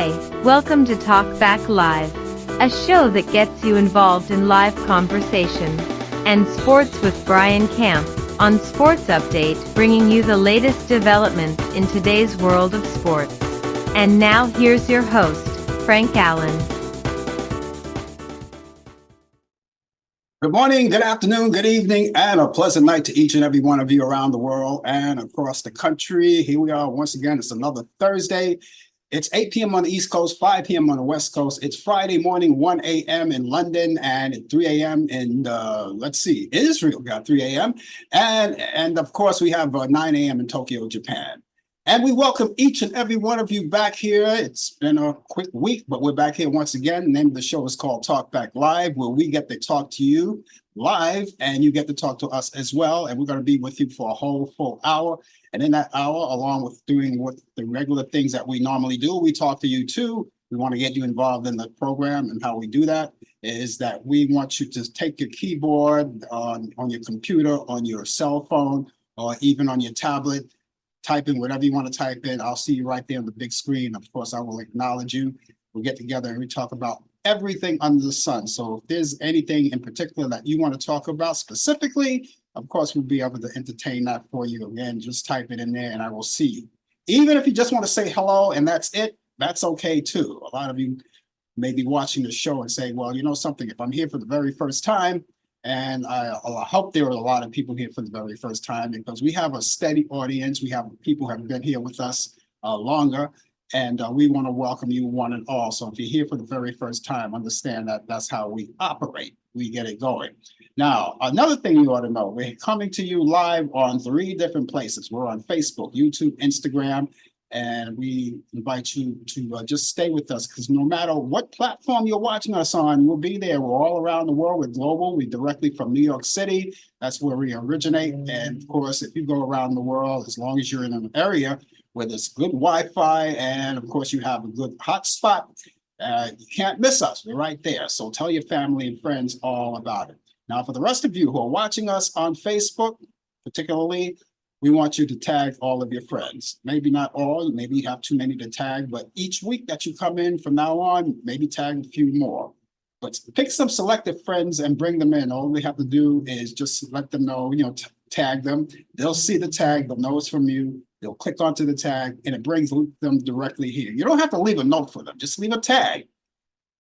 Hi, welcome to Talk Back Live, a show that gets you involved in live conversation and sports with Brian Camp on Sports Update, bringing you the latest developments in today's world of sports. And now here's your host, Frank Allan. Good morning, good afternoon, good evening, and a pleasant night to each and every one of you around the world and across the country. Here we are once again. It's another Thursday. It's 8 p.m. on the East Coast, 5 p.m. on the West Coast. It's Friday morning, 1 a.m. in London, and at 3 a.m. in, Israel. We got 3 a.m. And of course, we have 9 a.m. in Tokyo, Japan. And we welcome each and every one of you back here. It's been a quick week, but we're back here once again. The name of the show is called Talk Back Live, where we get to talk to you live and you get to talk to us as well. And we're going to be with you for a whole full hour. And in that hour, along with doing what the regular things that we normally do, we talk to you too. We want to get you involved in the program, and how we do that is that we want you to take your keyboard on your computer, on your cell phone, or even on your tablet. Type in whatever you want to type in. I'll see you right there on the big screen. Of course, I will acknowledge you. We'll get together and we talk about everything under the sun. So if there's anything in particular that you want to talk about specifically, of course, we'll be able to entertain that for you. Again, just type it in there and I will see you. Even if you just want to say hello and that's it, that's okay too. A lot of you may be watching the show and say, well, you know something, if I'm here for the very first time, and I hope there are a lot of people here for the very first time, because we have a steady audience. We have people who have been here with us longer, and we want to welcome you one and all. So if you're here for the very first time, understand that that's how we operate. We get it going. Now, another thing you ought to know, we're coming to you live on 3 different places. We're on Facebook, YouTube, Instagram, and we invite you to just stay with us, because no matter what platform you're watching us on, we'll be there. We're all around the world. We're global. We're directly from New York City. That's where we originate. And of course, if you go around the world, as long as you're in an area where there's good Wi-Fi and of course you have a good hotspot, you can't miss us. We're right there. So tell your family and friends all about it. Now, for the rest of you who are watching us on Facebook, particularly, we want you to tag all of your friends. Maybe not all, maybe you have too many to tag, but each week that you come in from now on, maybe tag a few more. But pick some selected friends and bring them in. All we have to do is just let them know, tag them. They'll see the tag, they'll know it's from you. They'll click onto the tag and it brings them directly here. You don't have to leave a note for them, just leave a tag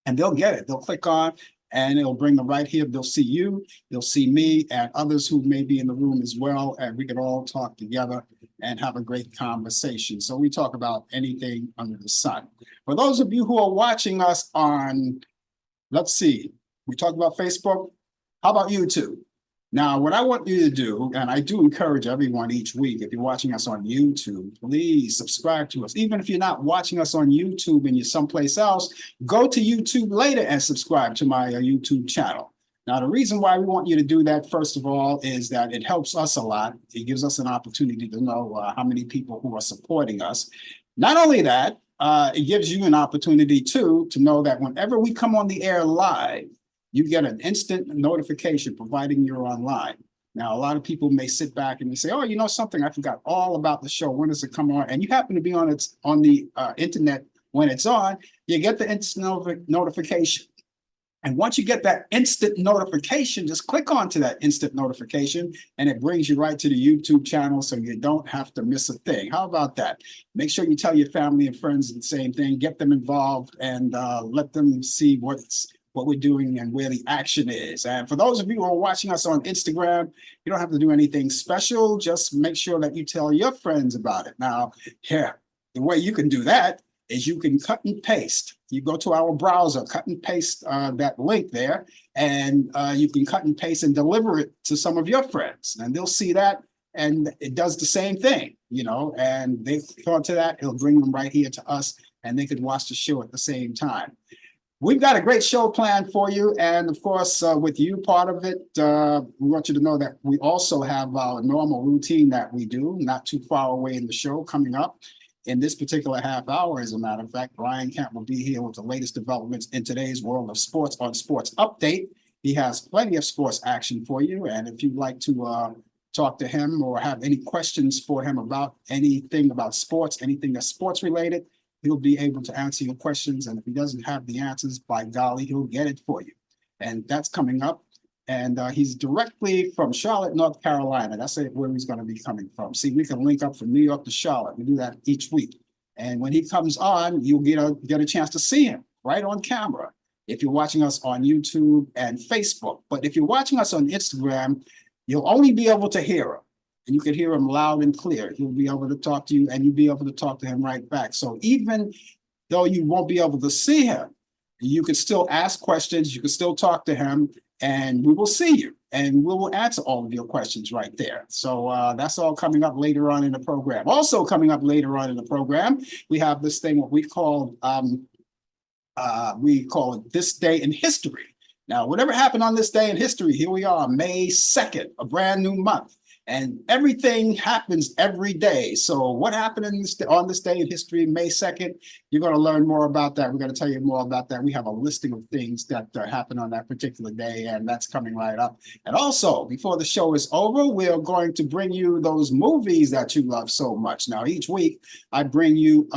and they'll get it. They'll click on and it'll bring them right here. They'll see you, they'll see me, and others who may be in the room as well. And we can all talk together and have a great conversation. So we talk about anything under the sun. For those of you who are watching us on, let's see, we talk about Facebook. How about YouTube? Now, what I want you to do, and I do encourage everyone each week, if you're watching us on YouTube, please subscribe to us. Even if you're not watching us on YouTube and you're someplace else, go to YouTube later and subscribe to my YouTube channel. Now, the reason why we want you to do that, first of all, is that it helps us a lot. It gives us an opportunity to know how many people who are supporting us. Not only that, it gives you an opportunity, too, to know that whenever we come on the air live, you get an instant notification providing you're online. Now, a lot of people may sit back and they say, oh, you know something, I forgot all about the show. When does it come on? And you happen to be on the internet when it's on, you get the instant notification. And once you get that instant notification, just click onto that instant notification and it brings you right to the YouTube channel so you don't have to miss a thing. How about that? Make sure you tell your family and friends the same thing, get them involved and let them see what we're doing and where the action is. And for those of you who are watching us on Instagram, you don't have to do anything special. Just make sure that you tell your friends about it. Now, here, the way you can do that is you can cut and paste. You go to our browser, cut and paste that link there, and you can cut and paste and deliver it to some of your friends, and they'll see that, and it does the same thing, and they click onto that, it'll bring them right here to us, and they could watch the show at the same time. We've got a great show planned for you, and of course, with you part of it, we want you to know that we also have our normal routine that we do, not too far away in the show coming up. In this particular half hour, as a matter of fact, Brian Camp will be here with the latest developments in today's world of sports on Sports Update. He has plenty of sports action for you, and if you'd like to talk to him or have any questions for him about anything about sports, anything that's sports related, he'll be able to answer your questions. And if he doesn't have the answers, by golly, he'll get it for you. And that's coming up. And he's directly from Charlotte, North Carolina. That's where he's going to be coming from. See, we can link up from New York to Charlotte. We do that each week. And when he comes on, you'll get a chance to see him right on camera if you're watching us on YouTube and Facebook. But if you're watching us on Instagram, you'll only be able to hear him. And you can hear him loud and clear. He'll be able to talk to you, and you'll be able to talk to him right back. So even though you won't be able to see him, you can still ask questions. You can still talk to him, and we will see you. And we will answer all of your questions right there. So that's all coming up later on in the program. Also coming up later on in the program, we have this thing, what we call it This Day in History. Now, whatever happened on this day in history, here we are, May 2nd, a brand new month. And everything happens every day. So what happened on this day in history, May 2nd, you're going to learn more about that. We're going to tell you more about that. We have a listing of things that happened on that particular day, and that's coming right up. And also, before the show is over, we're going to bring you those movies that you love so much. Now, each week, I bring you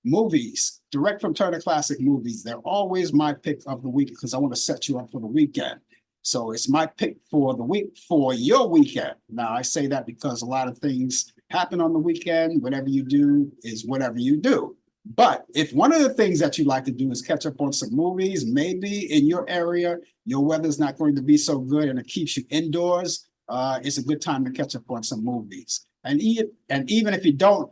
movies direct from Turner Classic Movies. They're always my pick of the week because I want to set you up for the weekend. So it's my pick for the week for your weekend. Now, I say that because a lot of things happen on the weekend. Whatever you do is whatever you do. But if one of the things that you like to do is catch up on some movies, maybe in your area, your weather's not going to be so good and it keeps you indoors, it's a good time to catch up on some movies. And even if you don't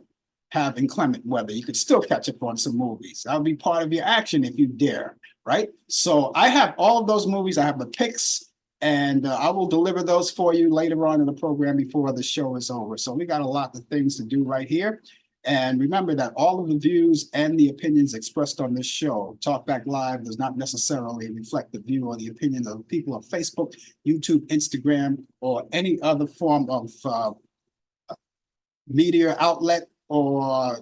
have inclement weather, you could still catch up on some movies. That'll be part of your action if you dare, right? So I have all of those movies. I have the picks, and I will deliver those for you later on in the program before the show is over. So we got a lot of things to do right here. And remember that all of the views and the opinions expressed on this show, Talkback Live, does not necessarily reflect the view or the opinions of people on Facebook, YouTube, Instagram, or any other form of media outlet, or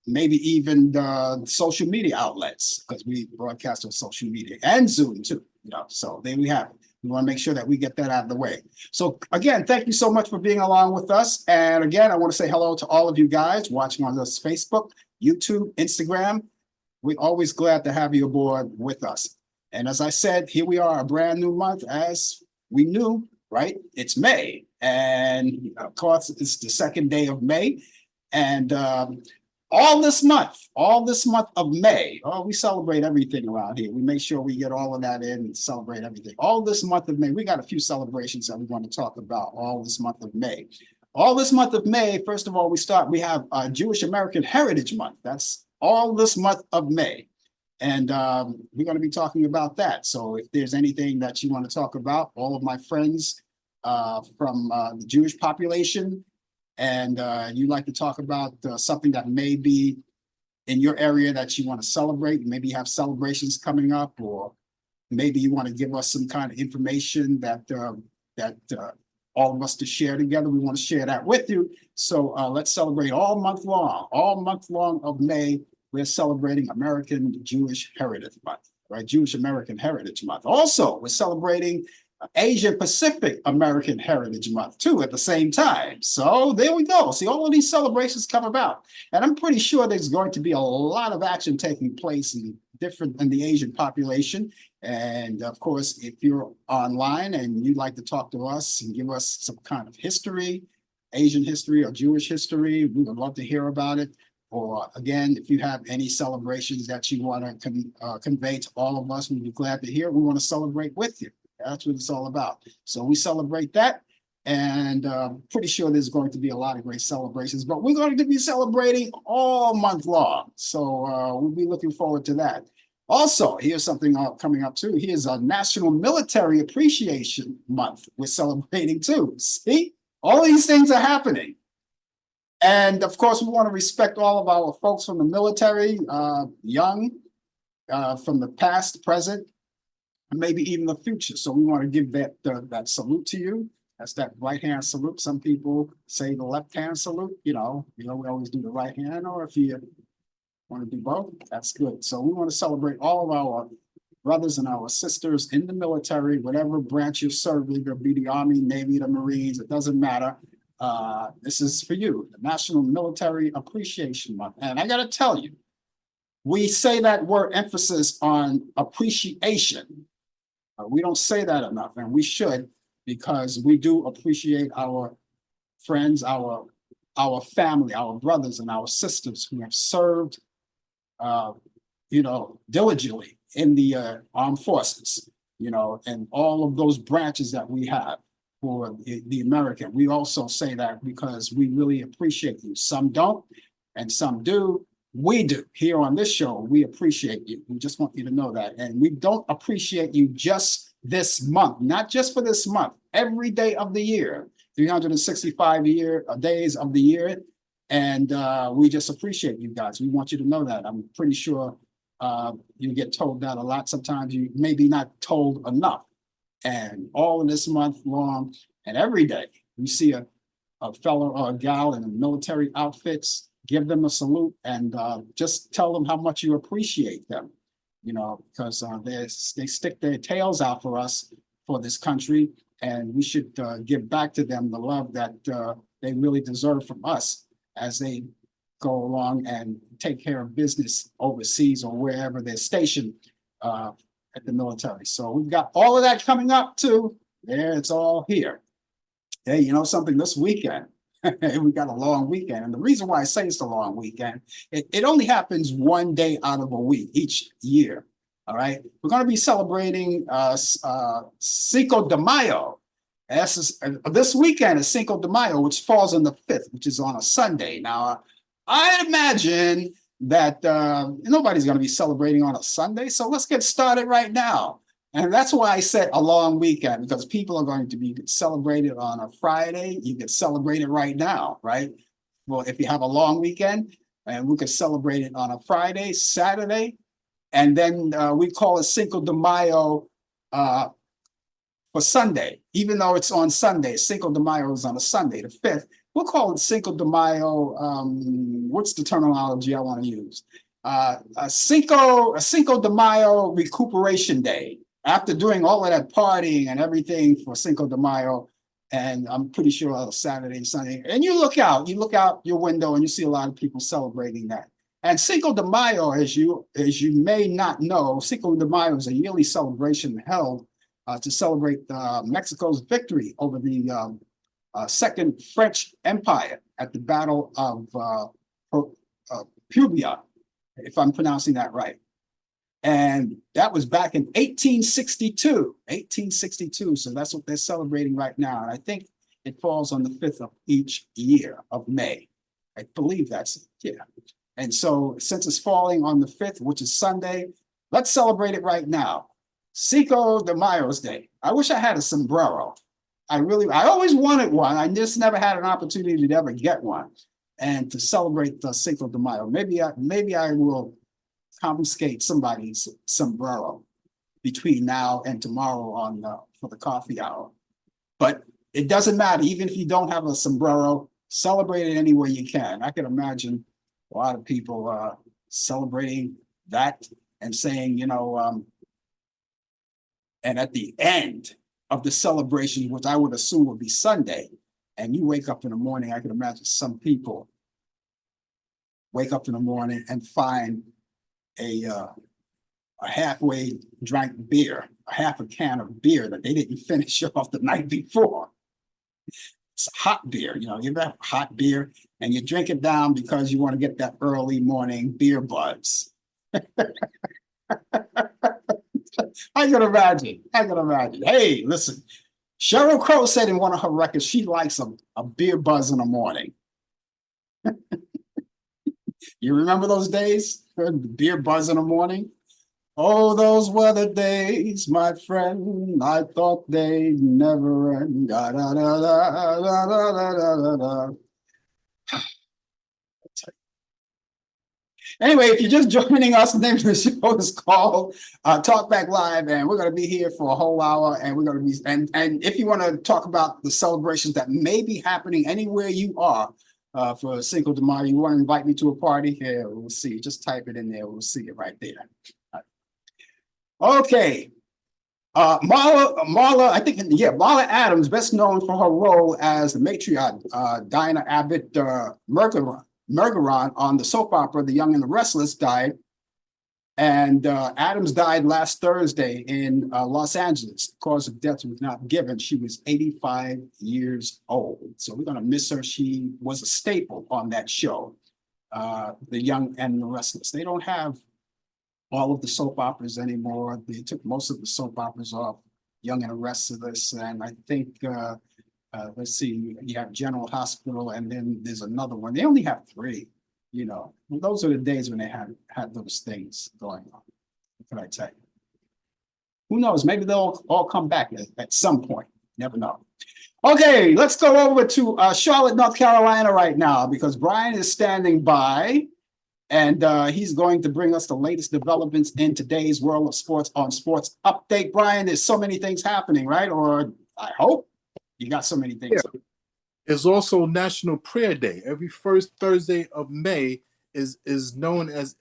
maybe even the social media outlets, because we broadcast on social media and Zoom too. So there we have it. We want to make sure that we get that out of the way. So again, thank you so much for being along with us. And again, I want to say hello to all of you guys watching on this Facebook, YouTube, Instagram. We're always glad to have you aboard with us. And as I said, here we are, a brand new month, as we knew, right? It's May. And of course, it's the second day of May. And all this month of May, we celebrate everything around here. We make sure we get all of that in and celebrate everything. All this month of May, we got a few celebrations that we want to talk about all this month of May. All this month of May, first of all, we have Jewish American Heritage Month. That's all this month of May. And we're going to be talking about that. So if there's anything that you want to talk about, all of my friends from the Jewish population, and you like to talk about something that may be in your area that you want to celebrate, maybe you have celebrations coming up, or maybe you want to give us some kind of information that all of us to share together. We want to share that with you. So let's celebrate all month long of May. We're celebrating American Jewish Heritage Month, right? Jewish American Heritage Month. Also, we're celebrating Asia Pacific American Heritage Month too at the same time. So there we go. See, all of these celebrations come about, and I'm pretty sure there's going to be a lot of action taking place in the Asian population. And of course, if you're online and you'd like to talk to us and give us some kind of history, Asian history or Jewish history, we would love to hear about it. Or again, if you have any celebrations that you want to convey to all of us, we'd be glad to hear. We want to celebrate with you. That's what it's all about. So we celebrate that, and pretty sure there's going to be a lot of great celebrations, but we're going to be celebrating all month long. So we'll be looking forward to that. Also, here's something coming up too. Here's a National Military Appreciation Month. We're celebrating too. See, all these things are happening. And of course, we want to respect all of our folks from the military, young, from the past, present, and maybe even the future. So we want to give that salute to you. That's that right hand salute. Some people say the left hand salute. We always do the right hand, or if you want to do both, that's good. So we want to celebrate all of our brothers and our sisters in the military, whatever branch you're serving, or be the Army, Navy, the Marines, it doesn't matter. This is for you, the National Military Appreciation Month. And I got to tell you, we say that word emphasis on appreciation. We don't say that enough, and we should, because we do appreciate our friends, our family, our brothers and our sisters who have served, diligently in the armed forces, and all of those branches that we have for the American. We also say that because we really appreciate you. Some don't, and some do. We do. Here on this show, we appreciate you. We just want you to know that. And we don't appreciate you just this month, not just for this month, every day of the year, 365 days of the year. And we just appreciate you guys. We want you to know that. I'm pretty sure you get told that a lot. Sometimes you maybe not told enough. And all of this month long and every day, we see a fellow or a gal in military outfits, give them a salute and just tell them how much you appreciate them, because they stick their tails out for us, for this country, and we should give back to them the love that they really deserve from us as they go along and take care of business overseas or wherever they're stationed at the military. So we've got all of that coming up too. There, it's all here. Hey, you know something, this weekend, we got a long weekend. And the reason why I say it's a long weekend, it only happens one day out of a week each year. All right. We're going to be celebrating Cinco de Mayo. This weekend is Cinco de Mayo, which falls on the 5th, which is on a Sunday. Now, I imagine that nobody's going to be celebrating on a Sunday. So let's get started right now. And that's why I said a long weekend, because people are going to be celebrated on a Friday. You can celebrate it right now, right? Well, if you have a long weekend, and we could celebrate it on a Friday, Saturday, and then we call it Cinco de Mayo for Sunday, even though it's on Sunday. Cinco de Mayo is on a Sunday, the 5th. We'll call it Cinco de Mayo. What's the terminology I want to use? A Cinco de Mayo recuperation day. After doing all of that partying and everything for Cinco de Mayo, and I'm pretty sure Saturday, Sunday, and you look out your window and you see a lot of people celebrating that. And Cinco de Mayo, as you may not know, Cinco de Mayo is a yearly celebration held to celebrate Mexico's victory over the Second French Empire at the Battle of Puebla, if I'm pronouncing that right. And that was back in 1862. So that's what they're celebrating right now. And I think it falls on the 5th of each year of May. I believe that's it. Yeah. And so since it's falling on the 5th, which is Sunday, let's celebrate it right now. Cinco de Mayo's Day. I wish I had a sombrero. I always wanted one. I just never had an opportunity to ever get one. And to celebrate the Cinco de Mayo, maybe I will confiscate somebody's sombrero between now and tomorrow for the coffee hour. But it doesn't matter. Even if you don't have a sombrero, celebrate it any way you can. I can imagine a lot of people celebrating that and saying, and at the end of the celebration, which I would assume would be Sunday, and you wake up in the morning, I can imagine some people wake up in the morning and find a halfway drank beer, half a can of beer that they didn't finish off the night before. It's hot beer, you have hot beer and you drink it down because you want to get that early morning beer buzz. I can imagine. Hey, listen, Sheryl Crow said in one of her records, she likes a beer buzz in the morning. You remember those days? Beer buzz in the morning? Oh, those were the days, my friend. I thought they'd never end. Da, da, da, da, da, da, da, da. Anyway, if you're just joining us, the name of the show is called Talk Back Live, and we're going to be here for a whole hour. And we're going to be, and if you want to talk about the celebrations that may be happening anywhere you are for Cinco de Mayo, you want to invite me to a party? Here, we'll see. Just type it in there. We'll see it right there. Okay. Marla, I think, Marla Adams, best known for her role as the matriarch, Dinah Abbott Mergeron on the soap opera The Young and the Restless, died And Adams died last Thursday in Los Angeles. The cause of death was not given. She was 85 years old. So we're going to miss her. She was a staple on that show, The Young and the Restless. They don't have all of the soap operas anymore. They took most of the soap operas off Young and the Restless. And I think, let's see, you have General Hospital, and then there's another one. They only have three. You know, those are the days when they had those things going on. What can I tell you? Who knows? Maybe they'll all come back at some point. Never know. Okay, let's go over to Charlotte, North Carolina right now, because Brian is standing by, and he's going to bring us the latest developments in today's world of sports on Sports Update. Brian, there's so many things happening, right? Or I hope you got so many things. Yeah. It's also National Prayer Day. Every first Thursday of May is known as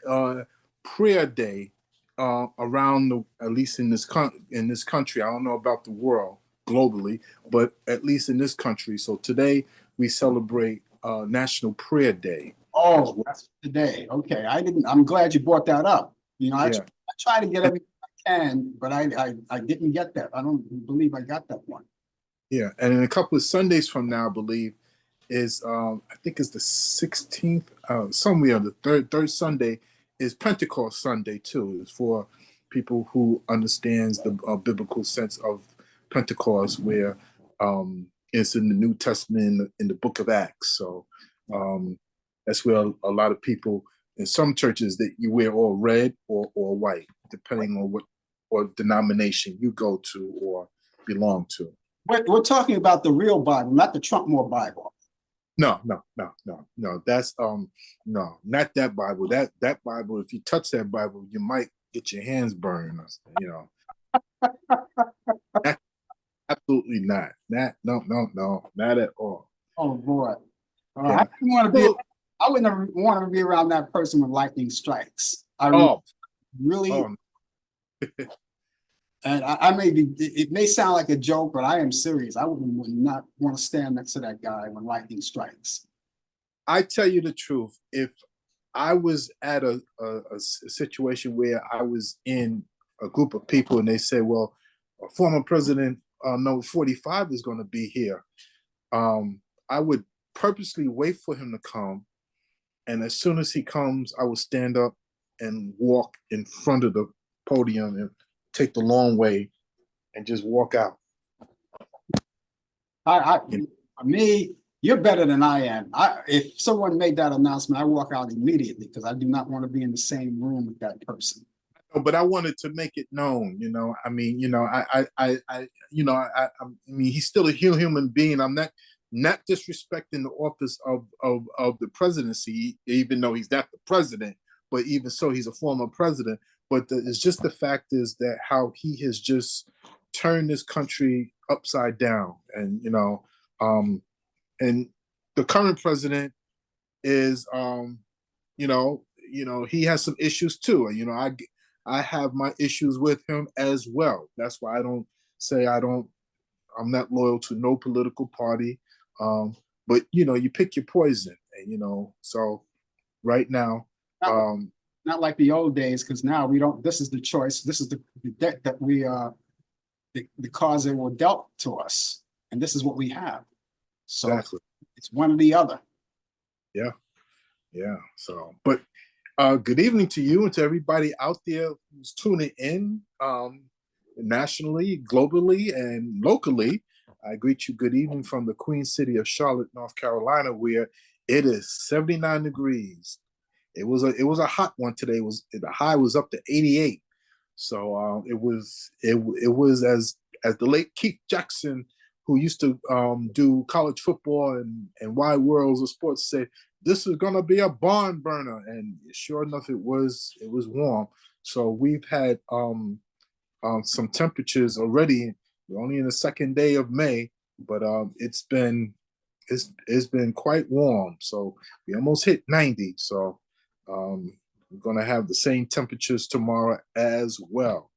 Prayer Day around at least in this country. I don't know about the world globally, but at least in this country. So today we celebrate National Prayer Day. Oh, well. That's today. Okay, I'm glad you brought that up. You know, I try to get everything I can, but I didn't get that. I don't believe I got that one. Yeah, and in a couple of Sundays from now, I believe, is I think it's the 16th, somewhere the third Sunday is Pentecost Sunday too. It's for people who understands the biblical sense of Pentecost, where it's in the New Testament in the Book of Acts. So that's where a lot of people in some churches that you wear all red or white, depending on what denomination you go to or belong to. We're talking about the real Bible, not the Trumpmore Bible. No. That's no, not that Bible. That Bible, if you touch that Bible, you might get your hands burned. You know, absolutely not. No, not at all. Oh boy, yeah. I wouldn't want to be around that person when lightning strikes. Really. And I may be, it may sound like a joke, but I am serious. I would not want to stand next to that guy when lightning strikes. I tell you the truth. If I was at a situation where I was in a group of people and they say, well, a former president, number 45 is going to be here, I would purposely wait for him to come. And as soon as he comes, I would stand up and walk in front of the podium and take the long way and just walk out. Me, you're better than I am. If someone made that announcement, I walk out immediately because I do not want to be in the same room with that person. But I wanted to make it known, you know. I mean, you know, I mean, he's still a human being. I'm not disrespecting the office of the presidency, even though he's not the president. But even so, he's a former president. But it's just the fact is that how he has just turned this country upside down, and you know, and the current president is, you know, he has some issues too. You know, I have my issues with him as well. That's why I don't say I'm not loyal to no political party. But you know, you pick your poison, and you know, so right now. Not like the old days, because now we don't. This is the choice. This is the debt that we the cards that were dealt to us, and this is what we have. So exactly. It's one or the other. Yeah. So, but good evening to you and to everybody out there who's tuning in, nationally, globally, and locally. I greet you good evening from the Queen City of Charlotte, North Carolina, where it is 79 degrees. It was a hot one today. The high was up to 88. So it was as the late Keith Jackson, who used to do college football and wide worlds of sports, said, this is gonna be a barn burner. And sure enough, it was warm. So we've had some temperatures already. We're only in the second day of May, but it's been quite warm. So we almost hit 90. So we're going to have the same temperatures tomorrow as well.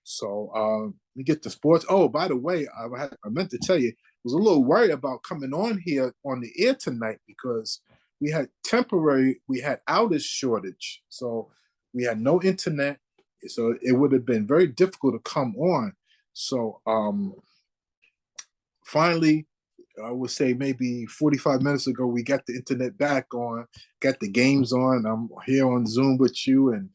So we get to sports. Oh, by the way, I meant to tell you, I was a little worried about coming on here on the air tonight because we had outage shortage. So We had no internet, so it would have been very difficult to come on. So finally, I would say maybe 45 minutes ago, we got the internet back on, got the games on. I'm here on Zoom with you, and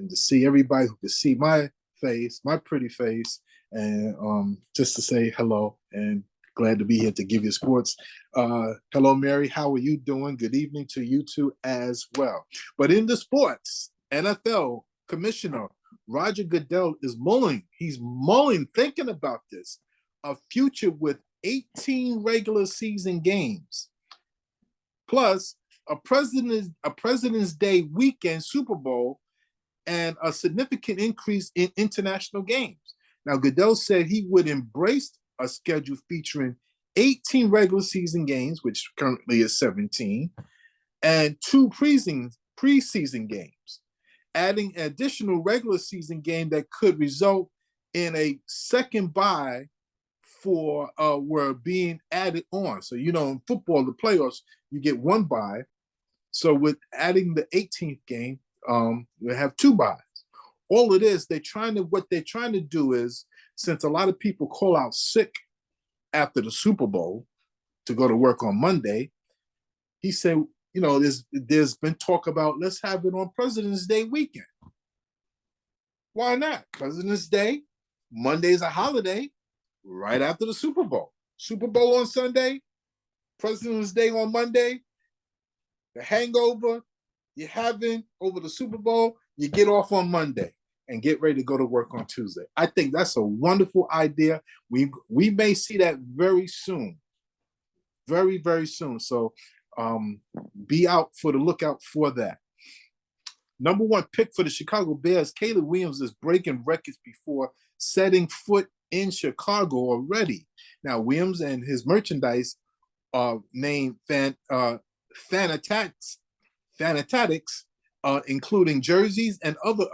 to see everybody who could see my face, my pretty face, and just to say hello and glad to be here to give you sports. Hello, Mary. How are you doing? Good evening to you too as well. But in the sports, NFL Commissioner Roger Goodell is mulling. He's mulling, thinking about this, a future with 18 regular season games, plus a President's Day weekend Super Bowl, and a significant increase in international games. Now, Goodell said he would embrace a schedule featuring 18 regular season games, which currently is 17, and 2 preseason games, adding an additional regular season game that could result in a second bye for were being added on. So, in football, the playoffs, you get 1 bye. So with adding the 18th game, you have 2 byes. All it is, what they're trying to do is, since a lot of people call out sick after the Super Bowl to go to work on Monday, he said, there's been talk about, let's have it on President's Day weekend. Why not? President's Day, Monday's a holiday, right after the Super Bowl. Super Bowl on Sunday, President's Day on Monday, the hangover you're having over the Super Bowl, you get off on Monday and get ready to go to work on Tuesday. I think that's a wonderful idea. We may see that very soon. Very, very soon. So be out for the lookout for that. Number 1 pick for the Chicago Bears, Caleb Williams is breaking records before setting foot in Chicago already. Now, Williams and his merchandise named Fanatics, including jerseys and other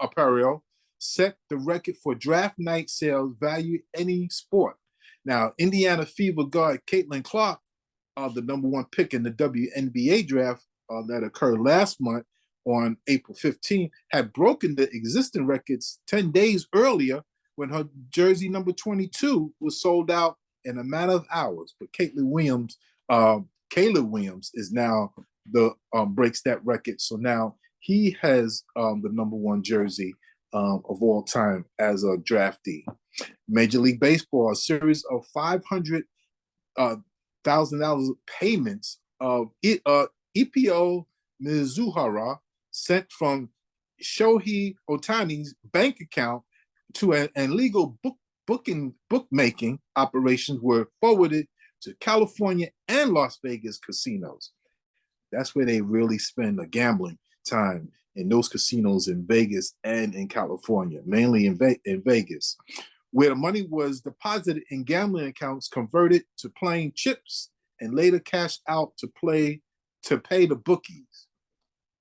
apparel, set the record for draft night sales value any sport. Now, Indiana Fever guard Caitlin Clark, the number 1 pick in the WNBA draft that occurred last month on April 15th, had broken the existing records 10 days earlier when her jersey number 22 was sold out in a matter of hours. But Caleb Williams is now breaks that record. So now he has the number 1 jersey of all time as a draftee. Major League Baseball, a series of $500,000 payments of Ipio Mizuhara sent from Shohei Ohtani's bank account to an illegal bookmaking operations were forwarded to California and Las Vegas casinos. That's where they really spend the gambling time, in those casinos in Vegas and in California, mainly in Vegas, where the money was deposited in gambling accounts, converted to playing chips, and later cashed out to pay the bookies.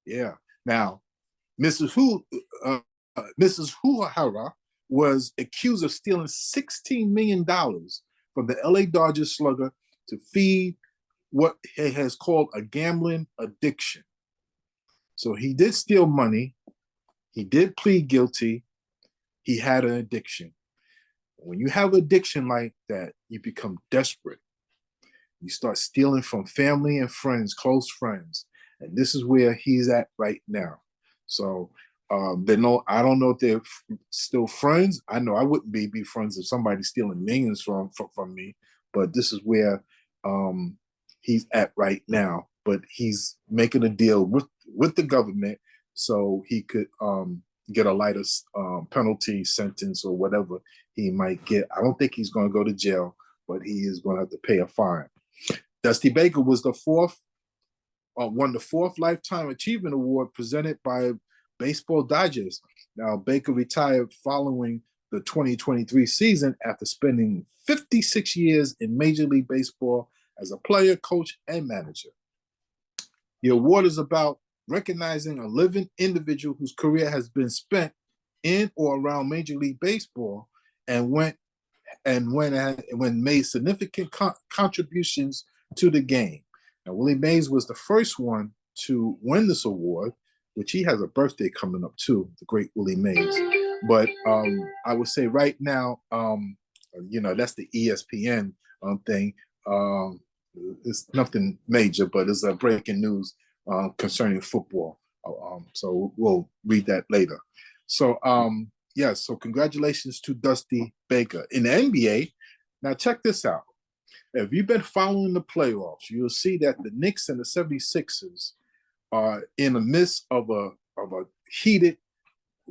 Yeah. Now, Mrs. Huhara was accused of stealing $16 million from the LA Dodgers slugger to feed what he has called a gambling addiction. So he did steal money. He did plead guilty. He had an addiction. When you have addiction like that, you become desperate. You start stealing from family and friends, close friends. And this is where he's at right now. So I don't know if they're still friends. I know I wouldn't be friends if somebody's stealing millions from me. But this is where he's at right now. But he's making a deal with the government so he could get a lighter penalty sentence or whatever he might get. I don't think he's going to go to jail, but he is going to have to pay a fine. Dusty Baker was won the 4th Lifetime Achievement Award presented by Baseball Digest. Now, Baker retired following the 2023 season after spending 56 years in Major League Baseball as a player, coach, and manager. The award is about recognizing a living individual whose career has been spent in or around Major League Baseball and when made significant contributions to the game. Now, Willie Mays was the first one to win this award. which he has a birthday coming up too, the great Willie Mays. But I would say right now, that's the ESPN thing. It's nothing major, but it's a breaking news concerning football. So we'll read that later. So so congratulations to Dusty Baker. In the NBA, now check this out. If you've been following the playoffs, you'll see that the Knicks and the 76ers are in the midst of a heated,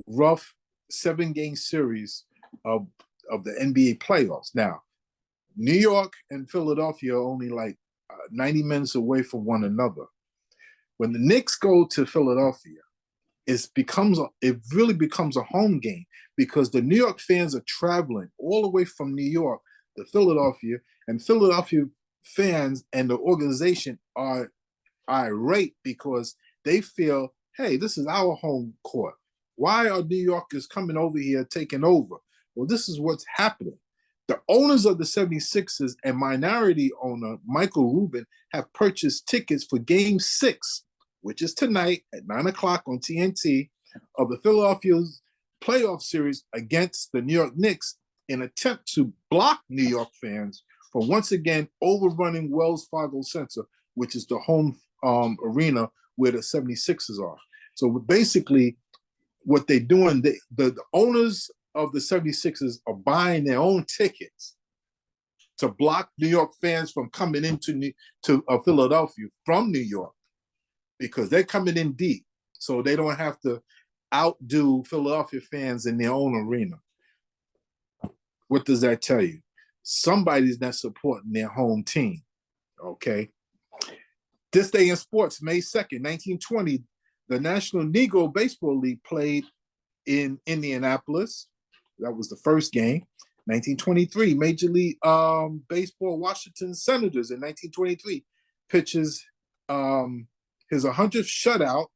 rough 7-game series of the NBA playoffs. Now, New York and Philadelphia are only like 90 minutes away from one another. When the Knicks go to Philadelphia, it really becomes a home game because the New York fans are traveling all the way from New York to Philadelphia, and Philadelphia fans and the organization are irate because they feel, hey, this is our home court. Why are New Yorkers coming over here taking over? Well, this is what's happening. The owners of the 76ers and minority owner Michael Rubin have purchased tickets for Game 6, which is tonight at 9 o'clock on TNT, of the Philadelphia's playoff series against the New York Knicks in an attempt to block New York fans from once again overrunning Wells Fargo Center, which is the home arena where the 76ers are. So basically, what they're doing, the owners of the 76ers are buying their own tickets to block New York fans from coming into Philadelphia from New York because they're coming in deep. So they don't have to outdo Philadelphia fans in their own arena. What does that tell you? Somebody's not supporting their home team, okay? This day in sports, May 2nd, 1920, the National Negro Baseball League played in Indianapolis. That was the first game. 1923, Major League Baseball, Washington Senators in 1923 pitches his 100th shutout,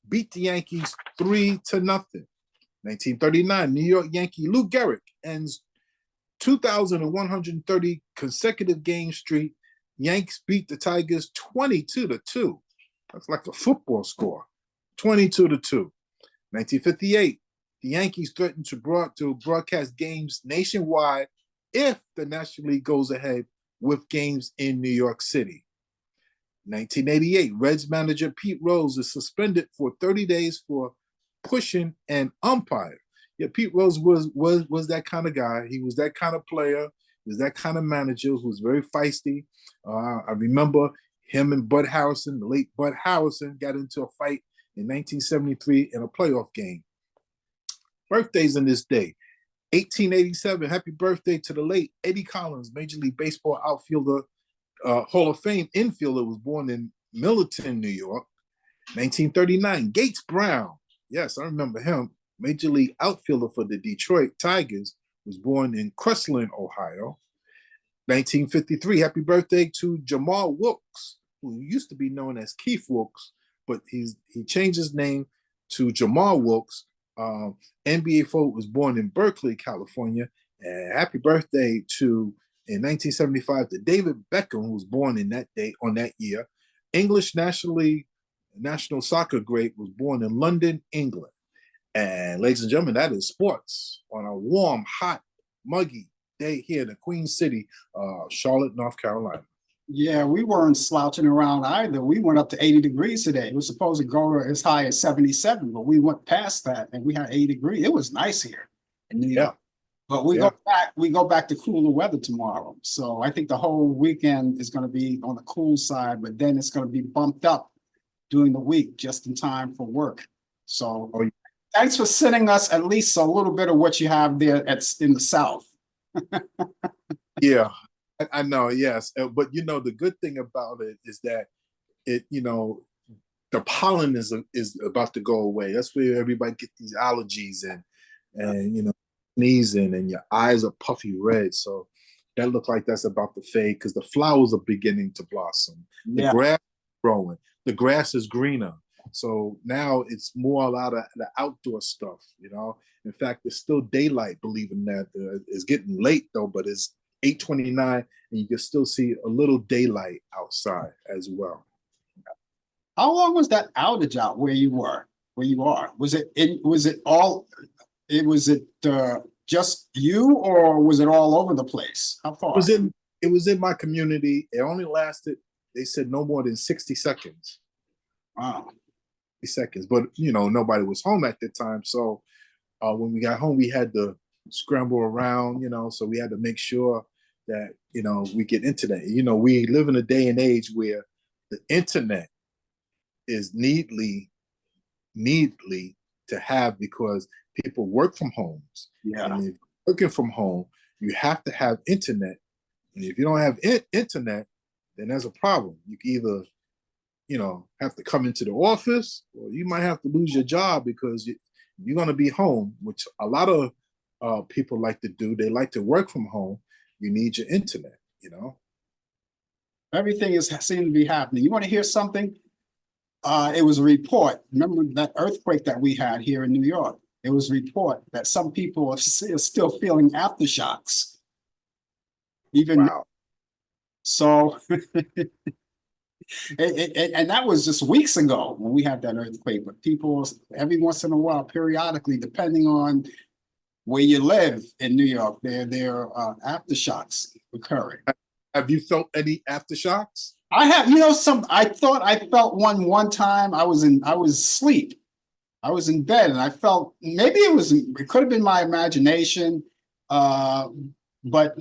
beat the Yankees 3-0. 1939, New York Yankee Lou Gehrig ends 2,130 consecutive game streak. Yanks beat the Tigers 22-2. That's like a football score. 22-2. 1958, the Yankees threatened to broadcast games nationwide if the National League goes ahead with games in New York City. 1988, Reds manager Pete Rose is suspended for 30 days for pushing an umpire. Yeah, Pete Rose was that kind of guy. He was that kind of player. He was that kind of manager who was very feisty. I remember him and Bud Harrison, the late Bud Harrison, got into a fight in 1973 in a playoff game. Birthdays in this day. 1887, happy birthday to the late Eddie Collins, Major League Baseball outfielder, Hall of Fame infielder, was born in Millerton, New York. 1939, Gates Brown, yes, I remember him, Major League outfielder for the Detroit Tigers, was born in Crestline, Ohio. 1953, happy birthday to Jamal Wilkes, who used to be known as Keith Wilkes, but he changed his name to Jamal Wilkes. NBA forward, was born in Berkeley, California. And happy birthday to, in 1975, to David Beckham, who was born in that day, on that year. English national soccer great, was born in London, England. And ladies and gentlemen, that is sports on a warm, hot, muggy day here in the Queen City, Charlotte, North Carolina. Yeah, we weren't slouching around either. We went up to 80 degrees today. It was supposed to go to as high as 77, but we went past that and we had 80 degrees. It was nice here in New York. But we go back to cooler weather tomorrow. So I think the whole weekend is going to be on the cool side, but then it's going to be bumped up during the week just in time for work. So thanks for sending us at least a little bit of what you have there in the South. Yeah. I know, yes. But, the good thing about it is that the pollen is about to go away. That's where everybody get these allergies and sneezing, and your eyes are puffy red. So that look like that's about to fade because the flowers are beginning to blossom. The grass is growing. The grass is greener. So now it's more a lot of the outdoor stuff, In fact, it's still daylight, believe it or not. It's getting late, though, but it's 8:29, and you can still see a little daylight outside as well. How long was that outage out where you were? where you are? Was it just you, or was it all over the place? How far? It was in my community. It only lasted, they said, no more than 60 seconds. Wow. Seconds, but nobody was home at the time. So when we got home, we had to scramble around, so we had to make sure that we get internet. We live in a day and age where the internet is needly to have, because people work from homes. Yeah. And if you're working from home, you have to have internet. And if you don't have internet, then there's a problem. You can either have to come into the office, or you might have to lose your job, because you're going to be home, which a lot of people like to do. They like to work from home. You need your internet, Everything seems to be happening. You want to hear something? It was a report. Remember that earthquake that we had here in New York? It was a report that some people are still feeling aftershocks. Even wow. So, and that was just weeks ago when we had that earthquake. But people, every once in a while, periodically, depending on where you live in New York, there are aftershocks occurring. Have you felt any aftershocks? I have, I thought I felt one time. I was asleep. I was in bed and I felt, maybe it could have been my imagination. But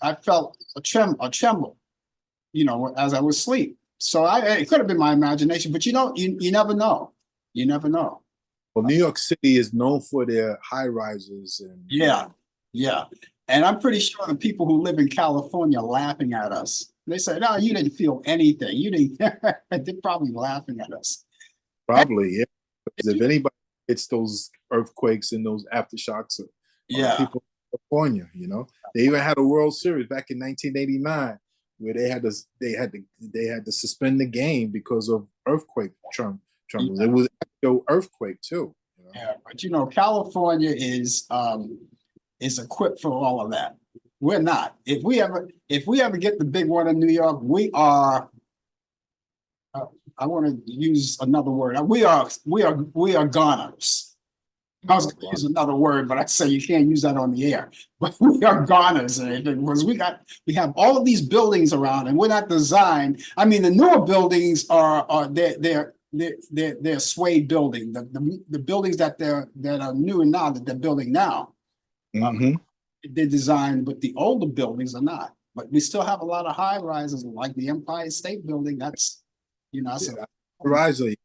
I felt a tremble, as I was asleep. So it could have been my imagination, but you never know. You never know. Well, New York City is known for their high rises and yeah. And I'm pretty sure the people who live in California are laughing at us. They say, "No, you didn't feel anything. You didn't." They're probably laughing at us. Probably, yeah. Because if anybody hits those earthquakes and those aftershocks, people in California, they even had a World Series back in 1989 where they had to suspend the game because of earthquake trembles. Yeah. It was an earthquake too. Yeah, but California is equipped for all of that. We're not. If we ever get the big one in New York, we are. I want to use another word. We are goners. I was going to use another word, but I say you can't use that on the air. But we are goners, because we have all of these buildings around, and we're not designed. I mean, the newer buildings are they're suede building. The buildings that are new and now that they're building now. Mm-hmm. They're designed, but the older buildings are not. But we still have a lot of high rises, like the Empire State Building. That's Riser,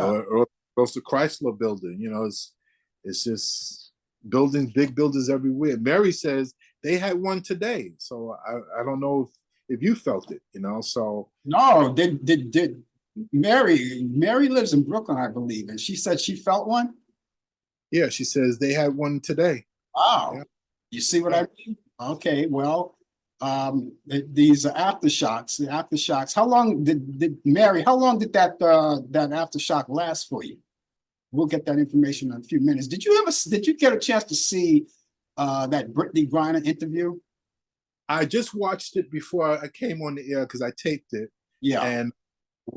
or goes to Chrysler Building. It's just buildings, big buildings everywhere. Mary says they had one today, so I don't know if you felt it. So no, did Mary lives in Brooklyn, I believe, and she said she felt one. Yeah, she says they had one today. Wow. Yeah. You see what I mean? Okay, well, these aftershocks, the aftershocks. How long did Mary? How long did that aftershock last for you? We'll get that information in a few minutes. Did you get a chance to see that Brittany Griner interview? I just watched it before I came on the air because I taped it. Yeah, and it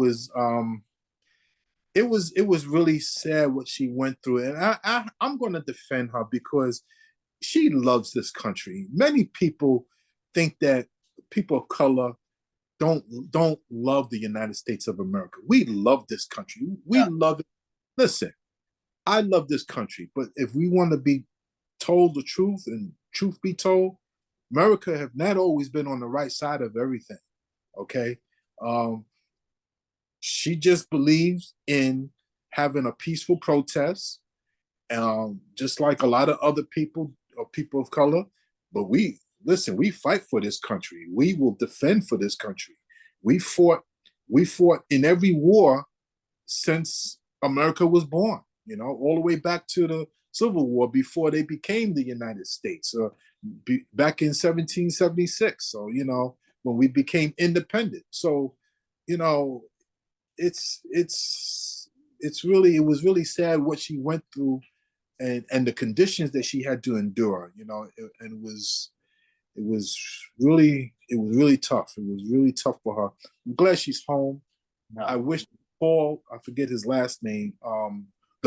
was really sad what she went through, and I'm going to defend her because she loves this country. Many people think that people of color don't love the United States of America. We love this country. We love it. Listen, I love this country, but if we want to be told the truth and truth be told, America have not always been on the right side of everything. Okay. She just believes in having a peaceful protest, just like a lot of other people or people of color. But we fight for this country. We will defend for this country. We fought in every war since America was born, all the way back to the Civil War before they became the United States, back in 1776. So, when we became independent. So, it was really sad what she went through and the conditions that she had to endure, and it was really tough. It was really tough for her. I'm glad she's home. I wish Paul, I forget his last name,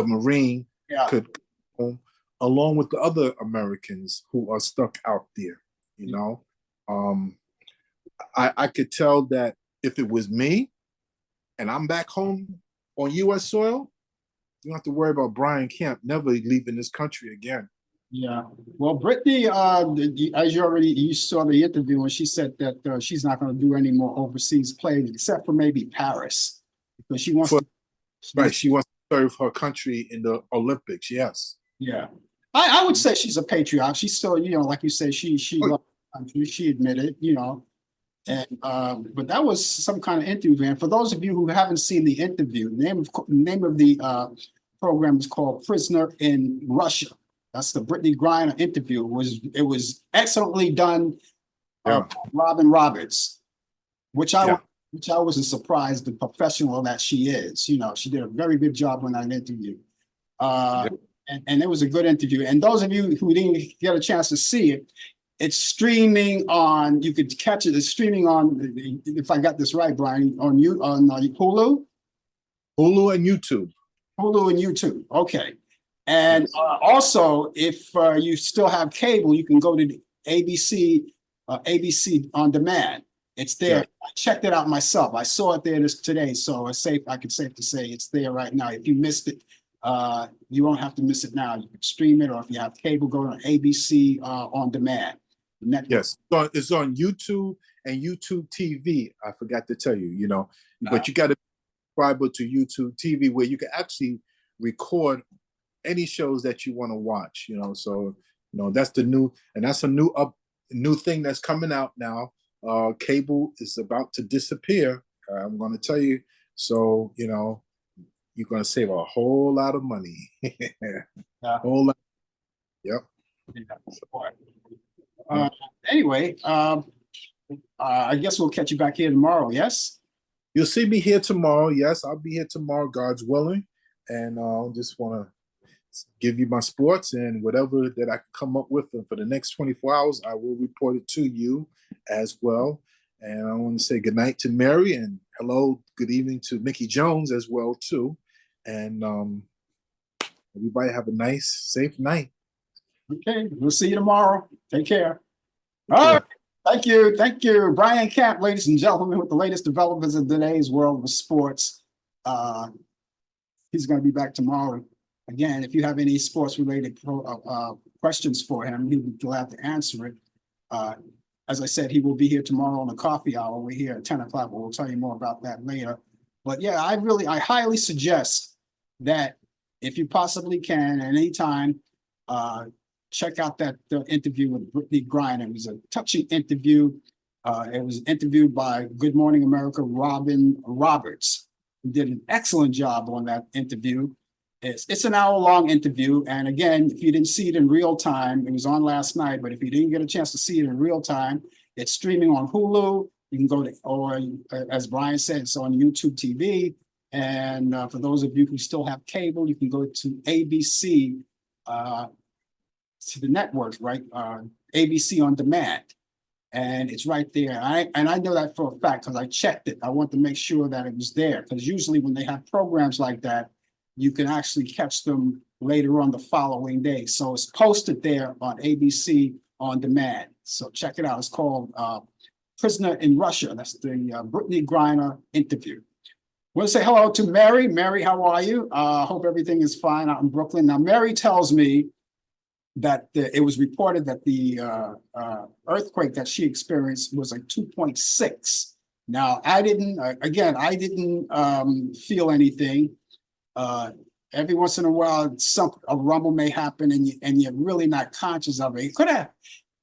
the Marine Yeah. could come home, along with the other Americans who are stuck out there. You know, I could tell that if it was me and I'm back home on U.S. soil, you don't have to worry about Brian Camp never leaving this country again. Yeah. Well, Brittany, as you saw the interview, and she said that she's not going to do any more overseas plays except for maybe Paris, because she wants For, to. right, she wants to serve her country in the Olympics. Yes. Yeah. I would say she's a patriot. She's still, like you say, she loved the country. She admitted, and but that was some kind of interview. And for those of you who haven't seen the interview, the name of the program is called "Prisoner in Russia." That's the Brittany Griner interview. It was excellently done. Yeah. Robin Roberts, which I Yeah. wasn't surprised the professional that she is. She did a very good job on that interview. And it was a good interview. And those of you who didn't get a chance to see it, it's streaming on. You could catch it. It's streaming on. If I got this right, Brian, on Hulu. Hulu and YouTube. Hulu and YouTube. Okay. And also, if you still have cable, you can go to the ABC on demand. It's there. Yeah. I checked it out myself. I saw it there today, so it's safe. I can safe to say it's there right now. If you missed it, you won't have to miss it now. You can stream it, or if you have cable, go to ABC on demand. Network. Yes, it's on YouTube and YouTube TV. I forgot to tell you, but you got to subscribe to YouTube TV where you can actually record any shows that you want to watch. So that's the new, and that's a new thing that's coming out now. Cable is about to disappear. I'm going to tell you. So you're going to save a whole lot of money. Yeah. Whole lot. Yep. Anyway, I guess we'll catch you back here tomorrow. Yes. You'll see me here tomorrow. Yes, I'll be here tomorrow, God's willing. And I just want to give you my sports and whatever that I can come up with. And for the next 24 hours, I will report it to you as well. And I want to say good night to Mary and hello, good evening to Mickey Jones as well too. And everybody have a nice, safe night. Okay, we'll see you tomorrow. Take care. All right. Thank you. Thank you. Brian Camp, ladies and gentlemen, with the latest developments in today's world of sports. He's going to be back tomorrow. Again, if you have any sports-related questions for him, he'll be glad to answer it. As I said, he will be here tomorrow on the coffee hour. We're here at 10 o'clock, but we'll tell you more about that later. But yeah, I highly suggest that if you possibly can, at any time, check out that interview with Brittany Griner. It was a touching interview. It was interviewed by Good Morning America, Robin Roberts, who did an excellent job on that interview. It's an hour-long interview. And again, if you didn't see it in real time, it was on last night, but if you didn't get a chance to see it in real time, it's streaming on Hulu. You can go to, or as Brian said, it's on YouTube TV. And for those of you who still have cable, you can go to ABC, to the network, right? ABC on demand. And it's right there. And I know that for a fact because I checked it. I want to make sure that it was there, because usually when they have programs like that, you can actually catch them later on the following day. So it's posted there on ABC on demand. So check it out. It's called Prisoner in Russia. That's the Brittany Griner interview. I want to say hello to Mary. Mary, how are you? Hope everything is fine out in Brooklyn. Now, Mary tells me that it was reported that the earthquake that she experienced was like 2.6. Now, I didn't feel anything. Every once in a while, a rumble may happen, and you're really not conscious of it.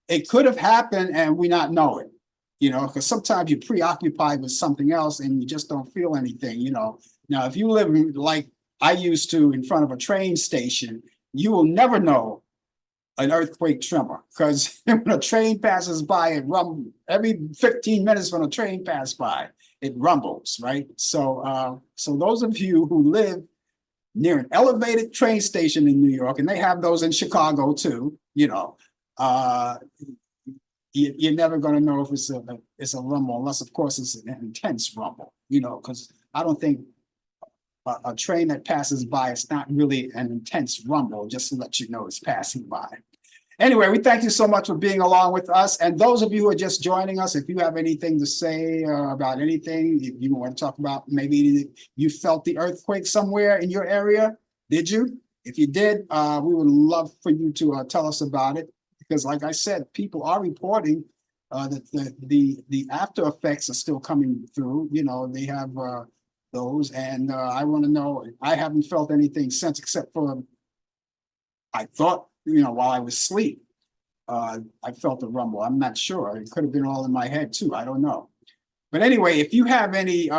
It could have happened, and we not know it. Because sometimes you're preoccupied with something else, and you just don't feel anything. Now, if you live like I used to in front of a train station, you will never know an earthquake tremor, because when a train passes by, it rumbles. Every 15 minutes when a train passes by, it rumbles, right? So those of you who live near an elevated train station in New York, and they have those in Chicago too, you're never going to know if it's a rumble, unless of course it's an intense rumble, because I don't think a train that passes by. It's not really an intense rumble, just to let you know it's passing by. Anyway, we thank you so much for being along with us. And those of you who are just joining us, if you have anything to say about anything, if you want to talk about, maybe you felt the earthquake somewhere in your area, did you? If you did, we would love for you to tell us about it. Because like I said, people are reporting that the after effects are still coming through. You know, they have those. And I want to know, I haven't felt anything since, except for, I thought, you know, while I was asleep, I felt a rumble. I'm not sure. It could have been all in my head too. I don't know. But anyway, if you have any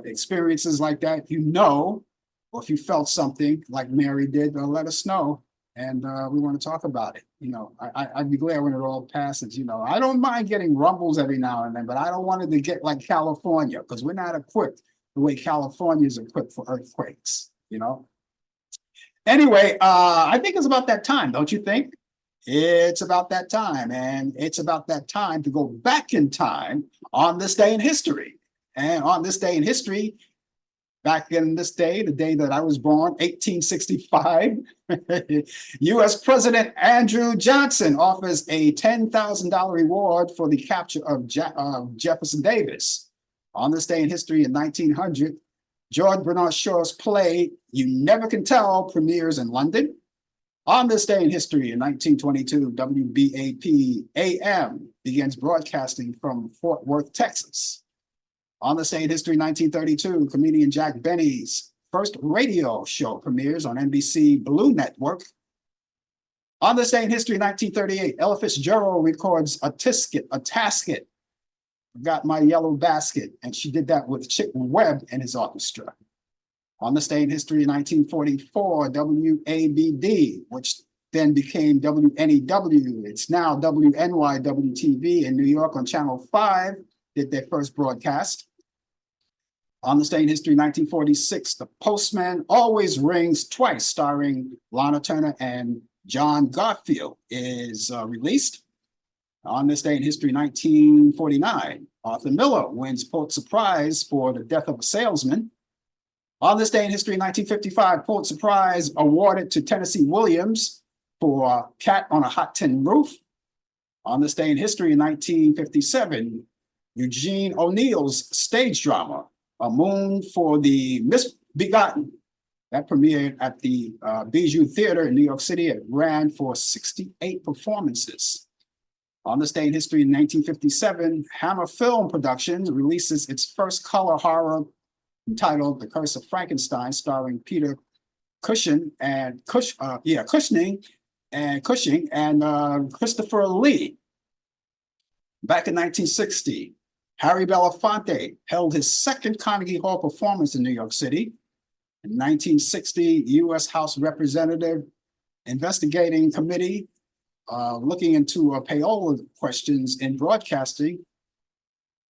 experiences like that, you know, or if you felt something like Mary did, let us know. And we want to talk about it. You know, I'd be glad when it all passes. You know, I don't mind getting rumbles every now and then, but I don't want it to get like California, because we're not equipped the way California is equipped for earthquakes, you know. Anyway, I think it's about that time, don't you think? It's about that time, and it's about that time to go back in time on this day in history. And on this day in history, back in this day, the day that I was born, 1865, U.S. President Andrew Johnson offers a $10,000 reward for the capture of Jefferson Davis. On this day in history in 1900, George Bernard Shaw's play You Never Can Tell premieres in London. On this day in history in 1922, WBAP-AM begins broadcasting from Fort Worth, Texas. On this day in history, 1932, comedian Jack Benny's first radio show premieres on NBC Blue Network. On this day in history, 1938, Ella Fitzgerald records a tasket, Got My Yellow Basket, and she did that with Chick Webb and his orchestra. On this day in history, in 1944, WABD, which then became WNEW, it's now WNYW-TV in New York on Channel 5, did their first broadcast. On this day in history, 1946, The Postman Always Rings Twice, starring Lana Turner and John Garfield, is released. On this day in history, 1949, Arthur Miller wins Pulitzer Prize for The Death of a Salesman. On this day in history, 1955, Pulitzer Prize awarded to Tennessee Williams for Cat on a Hot Tin Roof. On this day in history, in 1957, Eugene O'Neill's stage drama, A Moon for the Misbegotten, that premiered at the Bijou Theater in New York City. It ran for 68 performances. On this day in history, in 1957, Hammer Film Productions releases its first color horror entitled The Curse of Frankenstein, starring Peter Cushing and Cushing and Christopher Lee. Back in 1960, Harry Belafonte held his second Carnegie Hall performance in New York City. In 1960, U.S. House Representative Investigating Committee looking into payola questions in broadcasting.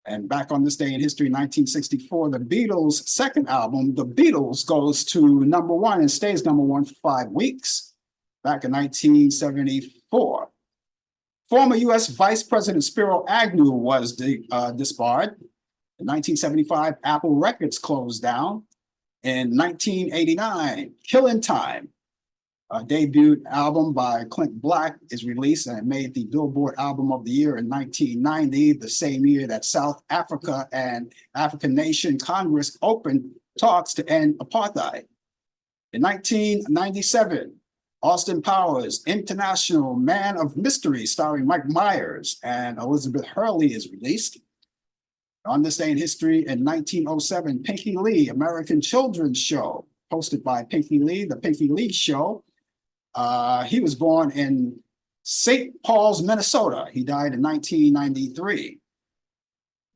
And back on this day in history, 1964, the Beatles' second album, The Beatles, goes to #1 and stays #1 for 5 weeks. Back in 1974, former U.S. Vice President Spiro Agnew was disbarred. In 1975, Apple Records closed down. In 1989, Killin' Time, a debut album by Clint Black, is released, and it made the Billboard Album of the Year in 1990, the same year that South Africa and African Nation Congress opened talks to end apartheid. In 1997, Austin Powers' International Man of Mystery, starring Mike Myers and Elizabeth Hurley, is released. On this day in history, in 1907, Pinky Lee, American Children's Show, hosted by Pinky Lee, The Pinky Lee Show. He was born in St. Paul's, Minnesota. He died in 1993.